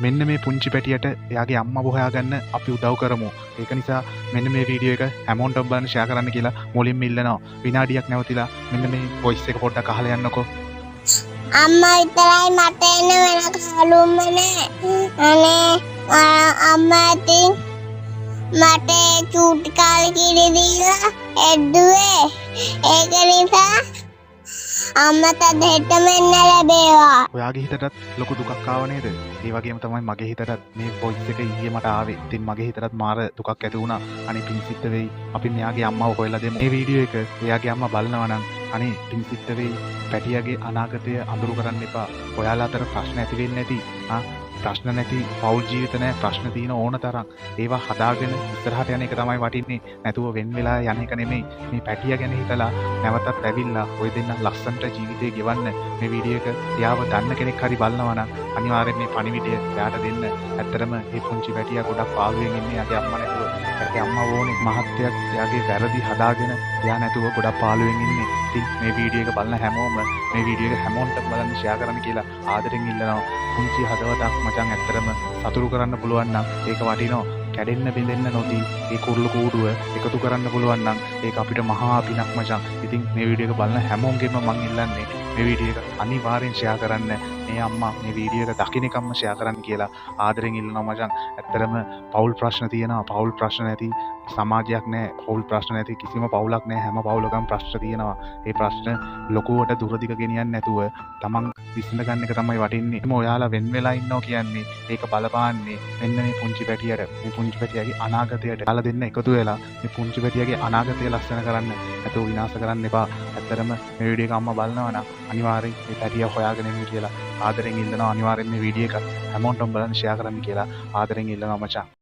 මෙන්න මේ පුංචි පැටියට එයාගේ අම්මව හොයාගන්න අපි උදව් කරමු. ඒක නිසා මෙන්න මේ වීඩියෝ එක හැමෝටම බලන්න ෂෙයා කරන්න කියලා මුලින්ම ඉල්ලනවා. විනාඩියක් නැවතිලා මෙන්න මේ වොයිස් එක පොඩ්ඩක් අහලා යන්නකෝ. අම්මා විතරයි මට එන වෙන කලුම්ම නෑ. අම්මා ඉතින් මට චූටි කාලේ කිරි දීලා එද්දුවේ. ඒක නිසා අම්මට දෙහෙටම එන්න ලැබේවා. ඔයාගේ හිතටත් ලොකු දුකක් ආව නේද? ඒ වගේම තමයි මගේ හිතටත් මේ වොයිස් එක ඊයේ මට ආවේ. ඉතින් මගේ හිතටත් මාර දුකක් ඇති වුණා. අනේ පිංසිට වෙයි. අපි මෙයාගේ අම්මව හොයලා දෙමු. මේ වීඩියෝ එක එයාගේ අම්මා බලනවා නම් අනේ පිංසිට වෙයි. පැටියාගේ අනාගතය අඳුරු කරන්න එපා. ඔයාලා අතර ප්‍රශ්න ඇති වෙන්නේ නැති. ප්‍රශ්න නැති පෞල් ජීවිත නැහැ. ප්‍රශ්න තියෙන ඕන තරම්. ඒවා හදාගෙන ඉස්සරහට යන එක තමයි වටින්නේ. නැතුව වෙන් වෙලා යන එක නෙමෙයි. මේ පැටියා ගැන හිතලා නැවතත් ඇවිල්ලා ඔය දෙන්න ලස්සනට ජීවිතේ ගෙවන්න මේ වීඩියෝ එක එයාව දන්න කෙනෙක් හරි බලනවා නම් අනිවාර්යෙන් මේ පණිවිඩය එයාට දෙන්න. ඇත්තටම මේ පුංචි පැටියා ගොඩක් පාළුවෙන් ඉන්නේ. එයාගේ අම්මා නැතුව. එයාගේ අම්මා ඕනේ මහත්යක් එයාගේ වැරදි හදාගෙන එයා නැතුව ගොඩක් පාළුවෙන් ඉන්නේ. ඉතින් මේ වීඩියෝ එක බලන හැමෝම මේ වීඩියෝ එක හැමෝටම බලන්න ෂෙයා කරන්න කියලා ආදරෙන් ඉල්ලනවා. පුංචි හදවතක් මචං ඇත්තටම සතුටු කරන්න පුළුවන් නම් ඒක වටිනවා. කැඩෙන්න බිඳෙන්න නොදී ඒ කුරුළු කූඩුව එකතු කරන්න පුළුවන් නම් ඒක අපිට මහා පිනක් මචං. ඉතින් මේ වීඩියෝ එක බලන හැමෝගෙම මං ඉල්ලන්නේ මේ වීඩියෝ එක අනිවාර්යෙන් ෂෙයා කරන්න. මේ අම්මා මේ වීඩියෝ එක දකින්න එකම ෂෙයා කරන්න කියලා ආදරෙන් ඉල්ලනවා මචං. ඇත්තටම පෞල් ප්‍රශ්න තියෙනවා. පෞල් ප්‍රශ්න නැති සමාජයක් නැහැ. පෞල් ප්‍රශ්න නැති කිසිම පවුලක් නැහැ. හැම පවුලකම ප්‍රශ්න තියෙනවා. ඒ ප්‍රශ්න ලොකුවට දුරදිග ගෙනියන්නේ නැතුව තමන් විසඳ ගන්න එක තමයි වටින්නේ. එහම ඔයාලා වෙන් වෙලා ඉන්නවා කියන්නේ ඒක බලපාන්නේ මෙන්න මේ පුංචි පැටියට. මේ පුංචි පැටියාගේ අනාගතයට යාලා දෙන්න එකතු වෙලා මේ පුංචි පැටියාගේ අනාගතය ලස්සන කරන්න. නැතුව විනාශ කරන්න එපා. ඇත්තටම මේ වීඩියෝ එක අම්මා බලනවා නම් අනිවාර්යෙන් මේ පැටියා හොයාගෙන එන්න කියලා ආදරෙන් ඉල්ලනවා. අනිවාර්යෙන් මේ වීඩියෝ එක හැමෝටම බලන්න ෂෙයා කරන්න කියලා ආදරෙන් ඉල්ලනවා මචං.